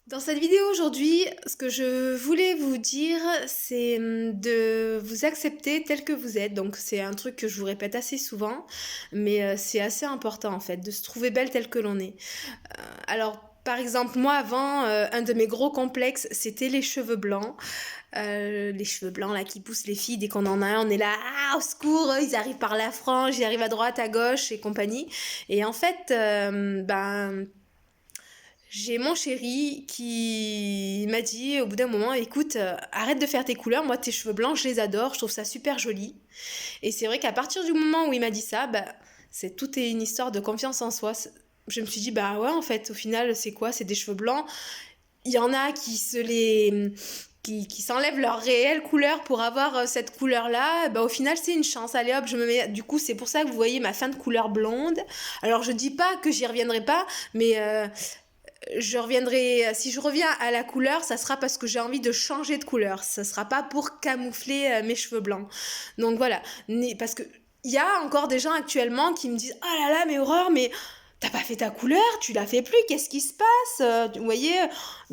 Dans cette vidéo aujourd'hui, ce que je voulais vous dire, c'est de vous accepter tel que vous êtes. Donc c'est un truc que je vous répète assez souvent, mais c'est assez important en fait, de se trouver belle telle que l'on est. Alors par exemple, moi avant, un de mes gros complexes, c'était les cheveux blancs. Les cheveux blancs là qui poussent les filles, dès qu'on en a un, on est là, ah, au secours, ils arrivent par la frange, ils arrivent à droite, à gauche et compagnie. Et en fait, j'ai mon chéri qui m'a dit au bout d'un moment, écoute, arrête de faire tes couleurs, moi tes cheveux blancs, je les adore, je trouve ça super joli. Et c'est vrai qu'à partir du moment où il m'a dit ça, tout est une histoire de confiance en soi. Je me suis dit, bah ouais, en fait, au final, c'est quoi? C'est des cheveux blancs. Il y en a qui s'enlèvent leur réelle couleur pour avoir cette couleur-là. Bah, au final, c'est une chance. Allez hop, je me mets. Du coup, c'est pour ça que vous voyez ma fin de couleur blonde. Alors, je dis pas que j'y reviendrai pas, mais je reviendrai, si je reviens à la couleur, ça sera parce que j'ai envie de changer de couleur. Ça sera pas pour camoufler mes cheveux blancs. Donc voilà, parce que il y a encore des gens actuellement qui me disent oh là là, mais Aurore, mais t'as pas fait ta couleur, tu l'as fait plus, qu'est-ce qui se passe? Vous voyez,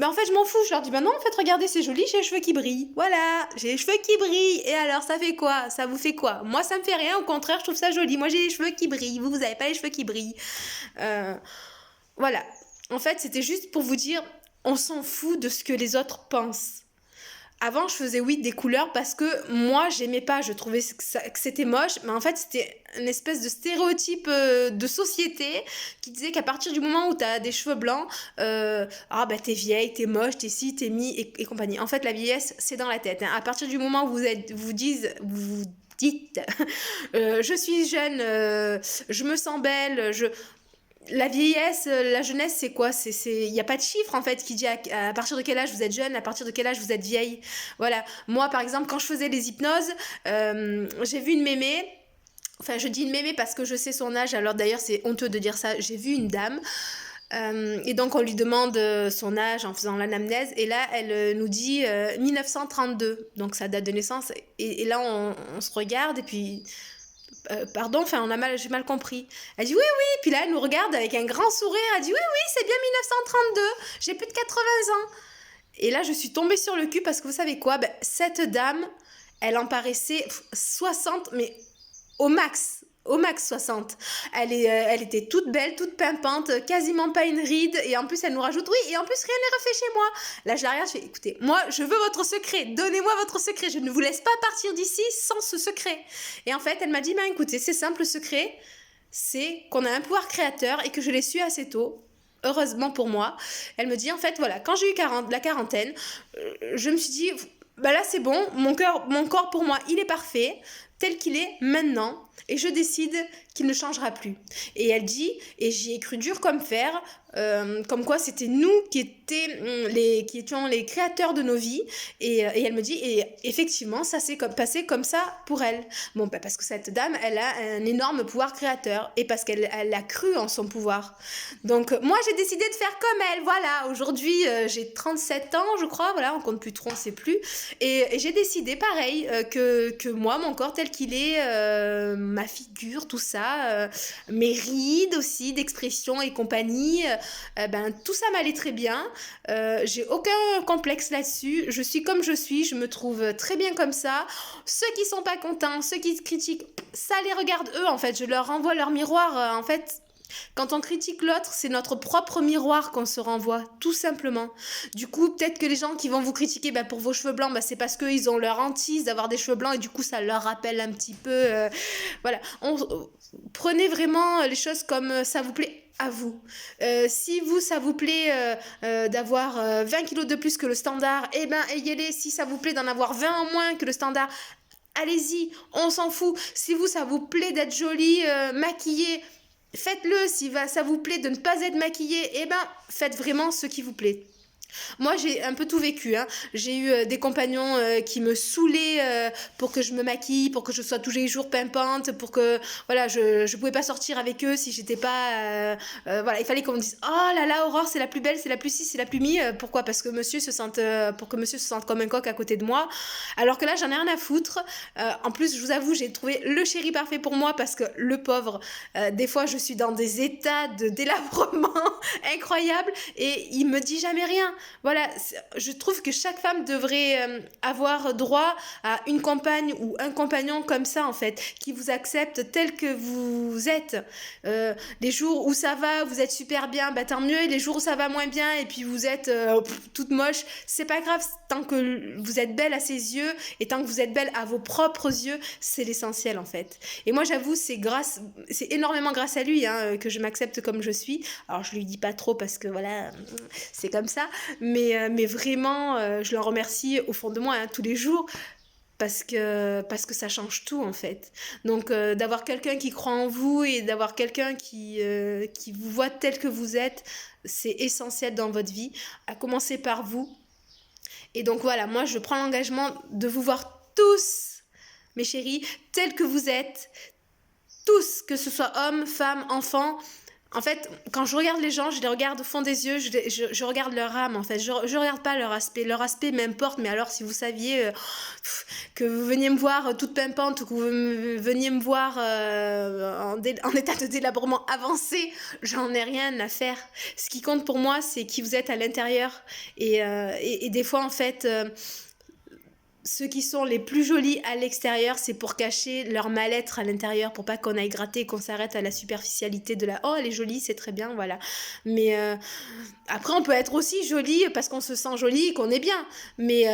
en fait je m'en fous, je leur dis bah non, en fait regardez, c'est joli, j'ai les cheveux qui brillent, voilà, j'ai les cheveux qui brillent, et alors ça fait quoi? Ça vous fait quoi? Moi ça me fait rien, au contraire je trouve ça joli, moi j'ai les cheveux qui brillent, vous avez pas les cheveux qui brillent. Euh, voilà. En fait, c'était juste pour vous dire, on s'en fout de ce que les autres pensent. Avant, je faisais oui des couleurs parce que moi, j'aimais pas, je trouvais que c'était moche, mais en fait, c'était une espèce de stéréotype de société qui disait qu'à partir du moment où t'as des cheveux blancs, t'es vieille, t'es moche, t'es ci, t'es mi et compagnie. En fait, la vieillesse, c'est dans la tête. Hein. À partir du moment où vous dites, je suis jeune, je me sens belle, la vieillesse, la jeunesse, c'est quoi? Il n'y a pas de chiffre en fait qui dit à partir de quel âge vous êtes jeune, à partir de quel âge vous êtes vieille. Voilà. Moi, par exemple, quand je faisais les hypnoses, j'ai vu une mémé. Enfin, je dis une mémé parce que je sais son âge. Alors d'ailleurs, c'est honteux de dire ça. J'ai vu une dame. Et donc, on lui demande son âge en faisant l'anamnèse. Et là, elle nous dit 1932. Donc, sa date de naissance. Et là, on se regarde et puis pardon, enfin, j'ai mal compris. Elle dit oui, oui, puis là, elle nous regarde avec un grand sourire, elle dit oui, oui, c'est bien 1932, j'ai plus de 80 ans. Et là, je suis tombée sur le cul parce que vous savez quoi, cette dame, elle en paraissait 60, mais au max 60. Elle était toute belle, toute pimpante, quasiment pas une ride, et en plus elle nous rajoute, oui, et en plus rien n'est refait chez moi. Là je la regarde, je fais, écoutez, moi je veux votre secret, donnez-moi votre secret, je ne vous laisse pas partir d'ici sans ce secret. Et en fait elle m'a dit, écoutez, c'est simple, le secret, c'est qu'on a un pouvoir créateur et que je l'ai su assez tôt. Heureusement pour moi, elle me dit en fait voilà, quand j'ai eu la quarantaine, je me suis dit là c'est bon, mon corps pour moi il est parfait, tel qu'il est maintenant, et je décide qu'il ne changera plus. Et elle dit, et j'y ai cru dur comme fer, comme quoi c'était nous qui étions les créateurs de nos vies, et elle me dit, et effectivement ça s'est passé comme ça pour elle. Bon, parce que cette dame, elle a un énorme pouvoir créateur, et parce qu'elle a cru en son pouvoir. Donc moi j'ai décidé de faire comme elle, voilà, aujourd'hui j'ai 37 ans je crois, voilà, on compte plus trop, on sait plus, et j'ai décidé pareil, que moi, mon corps tel qu'il est, ma figure, tout ça, mes rides aussi d'expression et compagnie, tout ça m'allait très bien, j'ai aucun complexe là-dessus, je suis comme je suis, je me trouve très bien comme ça. Ceux qui sont pas contents, ceux qui critiquent, ça les regarde eux en fait, je leur renvoie leur miroir, en fait. Quand on critique l'autre, c'est notre propre miroir qu'on se renvoie, tout simplement. Du coup, peut-être que les gens qui vont vous critiquer pour vos cheveux blancs, c'est parce qu'ils ont leur hantise d'avoir des cheveux blancs et du coup, ça leur rappelle un petit peu. Voilà. Prenez vraiment les choses comme ça vous plaît à vous. Si vous, ça vous plaît d'avoir 20 kilos de plus que le standard, ayez-les. Si ça vous plaît d'en avoir 20 en moins que le standard, allez-y, on s'en fout. Si vous, ça vous plaît d'être jolie, maquillée, faites-le. Si ça vous plaît de ne pas être maquillée, faites vraiment ce qui vous plaît. Moi, j'ai un peu tout vécu. Hein. J'ai eu des compagnons qui me saoulaient pour que je me maquille, pour que je sois tous les jours pimpante, pour que voilà, je pouvais pas sortir avec eux si j'étais pas voilà, il fallait qu'on me dise oh là là, Aurore, c'est la plus belle, c'est la plus ci, c'est la plus mi. Pourquoi? Parce que monsieur se sente pour que monsieur se sente comme un coq à côté de moi. Alors que là, j'en ai rien à foutre. En plus, je vous avoue, j'ai trouvé le chéri parfait pour moi parce que le pauvre, des fois, je suis dans des états de délabrement incroyables et il me dit jamais rien. voilà, je trouve que chaque femme devrait avoir droit à une compagne ou un compagnon comme ça, en fait, qui vous accepte tel que vous êtes. Les jours où ça va, vous êtes super bien, bah tant mieux. Et les jours où ça va moins bien et puis vous êtes toute moche, c'est pas grave. Tant que vous êtes belle à ses yeux et tant que vous êtes belle à vos propres yeux, c'est l'essentiel, en fait. Et moi, j'avoue, c'est énormément grâce à lui que je m'accepte comme je suis. Alors, je lui dis pas trop parce que voilà, c'est comme ça. Mais vraiment, je le remercie au fond de moi tous les jours parce que ça change tout, en fait. Donc, d'avoir quelqu'un qui croit en vous et d'avoir quelqu'un qui vous voit tel que vous êtes, c'est essentiel dans votre vie, à commencer par vous. Et donc voilà, moi je prends l'engagement de vous voir tous, mes chéris, tels que vous êtes, tous, que ce soit hommes, femmes, enfants. En fait, quand je regarde les gens, je les regarde au fond des yeux, je regarde leur âme, en fait. Je regarde pas leur aspect. Leur aspect m'importe, mais alors si vous saviez que vous veniez me voir toute pimpante ou que vous veniez me voir en état de délabrement avancé, j'en ai rien à faire. Ce qui compte pour moi, c'est qui vous êtes à l'intérieur. Et des fois, en fait... ceux qui sont les plus jolis à l'extérieur, c'est pour cacher leur mal-être à l'intérieur, pour pas qu'on aille gratter et qu'on s'arrête à la superficialité de la « oh, elle est jolie, c'est très bien, voilà ». Mais après, on peut être aussi jolie parce qu'on se sent jolie et qu'on est bien. Mais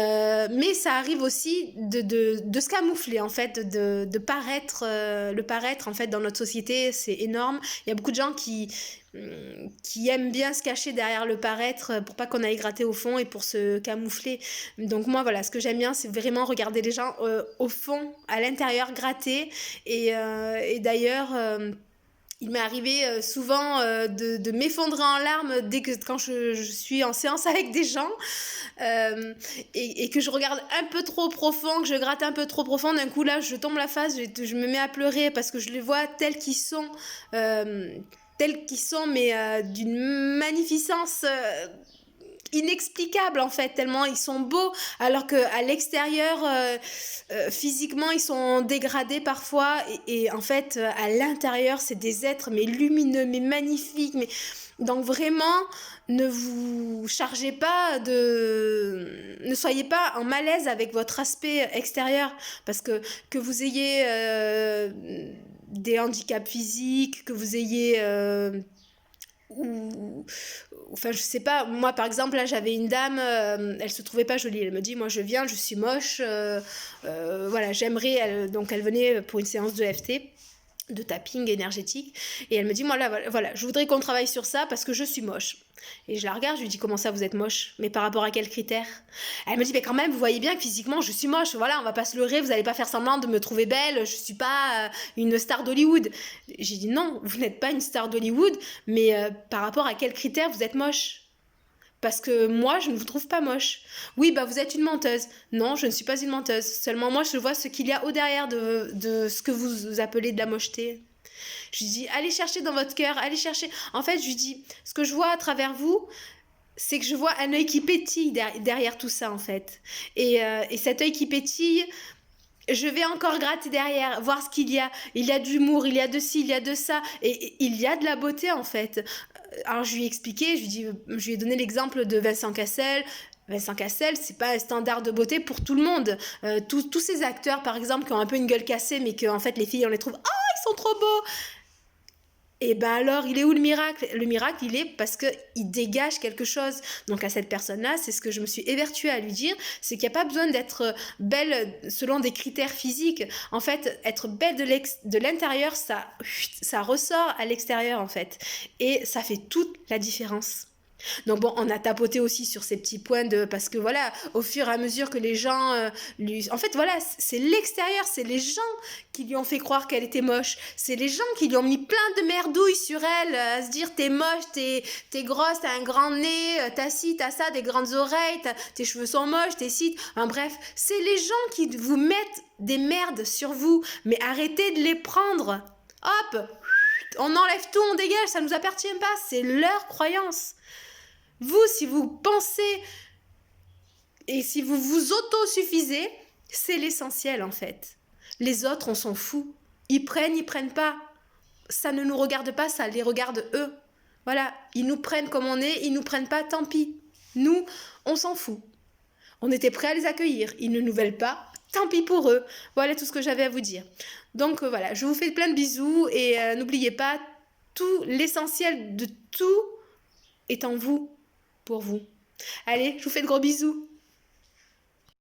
ça arrive aussi de se camoufler, en fait, de paraître. Le paraître, en fait, dans notre société, c'est énorme. Il y a beaucoup de gens qui aiment bien se cacher derrière le paraître pour pas qu'on aille gratter au fond et pour se camoufler. Donc moi, voilà, ce que j'aime bien, c'est vraiment regarder les gens au fond, à l'intérieur, gratter. Et d'ailleurs... il m'est arrivé souvent de m'effondrer en larmes quand je suis en séance avec des gens et que je regarde un peu trop profond, que je gratte un peu trop profond. D'un coup, là, je tombe la face, je me mets à pleurer parce que je les vois tels qu'ils sont, mais d'une magnificence... inexplicable, en fait, tellement ils sont beaux, alors qu'à l'extérieur physiquement ils sont dégradés parfois et en fait à l'intérieur c'est des êtres mais lumineux, mais magnifiques, mais donc vraiment ne vous chargez pas ne soyez pas en malaise avec votre aspect extérieur, parce que vous ayez des handicaps physiques, que vous ayez ou enfin je sais pas, moi par exemple là j'avais une dame, elle se trouvait pas jolie, elle me dit moi je viens, je suis moche, voilà j'aimerais, donc elle venait pour une séance de FT, de tapping énergétique, et elle me dit moi là voilà je voudrais qu'on travaille sur ça parce que je suis moche. Et je la regarde, je lui dis comment ça vous êtes moche, mais par rapport à quels critères? Elle me dit mais quand même vous voyez bien que physiquement je suis moche, voilà on va pas se leurrer, vous allez pas faire semblant de me trouver belle, je suis pas une star d'Hollywood. J'ai dit non, vous n'êtes pas une star d'Hollywood, mais par rapport à quels critères vous êtes moche? Parce que moi, je ne vous trouve pas moche. Oui, bah vous êtes une menteuse. Non, je ne suis pas une menteuse. Seulement moi, je vois ce qu'il y a au derrière de ce que vous appelez de la mocheté. Je lui dis, allez chercher dans votre cœur, allez chercher. En fait, je lui dis, ce que je vois à travers vous, c'est que je vois un œil qui pétille derrière tout ça, en fait. Et cet œil qui pétille, je vais encore gratter derrière, voir ce qu'il y a. Il y a de l'humour, il y a de ci, il y a de ça. Et il y a de la beauté, en fait. Alors, je lui ai expliqué, je lui ai donné l'exemple de Vincent Cassel. Vincent Cassel, c'est pas un standard de beauté pour tout le monde. Tous ces acteurs, par exemple, qui ont un peu une gueule cassée, mais que en fait, les filles, on les trouve « oh, ils sont trop beaux !» Et ben alors, il est où le miracle? Le miracle, il est parce qu'il dégage quelque chose. Donc à cette personne-là, c'est ce que je me suis évertuée à lui dire, c'est qu'il n'y a pas besoin d'être belle selon des critères physiques. En fait, être belle de l'intérieur, ça ressort à l'extérieur, en fait. Et ça fait toute la différence. Donc bon, on a tapoté aussi sur ces petits points parce que voilà, au fur et à mesure que les gens en fait voilà, c'est l'extérieur, c'est les gens qui lui ont fait croire qu'elle était moche, c'est les gens qui lui ont mis plein de merdouilles sur elle, à se dire t'es moche, t'es grosse, t'as un grand nez, t'as ci, t'as ça, des grandes oreilles, tes cheveux sont moches, t'es ci, enfin, bref, c'est les gens qui vous mettent des merdes sur vous, mais arrêtez de les prendre, hop, on enlève tout, on dégage, ça nous appartient pas, c'est leur croyance. Vous, si vous pensez et si vous vous autosuffisez, c'est l'essentiel, en fait. Les autres, on s'en fout. Ils prennent pas. Ça ne nous regarde pas, ça les regarde eux. Voilà, ils nous prennent comme on est, ils nous prennent pas, tant pis. Nous, on s'en fout. On était prêts à les accueillir. Ils ne nous veulent pas. Tant pis pour eux. Voilà tout ce que j'avais à vous dire. Donc voilà, je vous fais plein de bisous et n'oubliez pas, tout l'essentiel de tout est en vous, pour vous. Allez, je vous fais de gros bisous.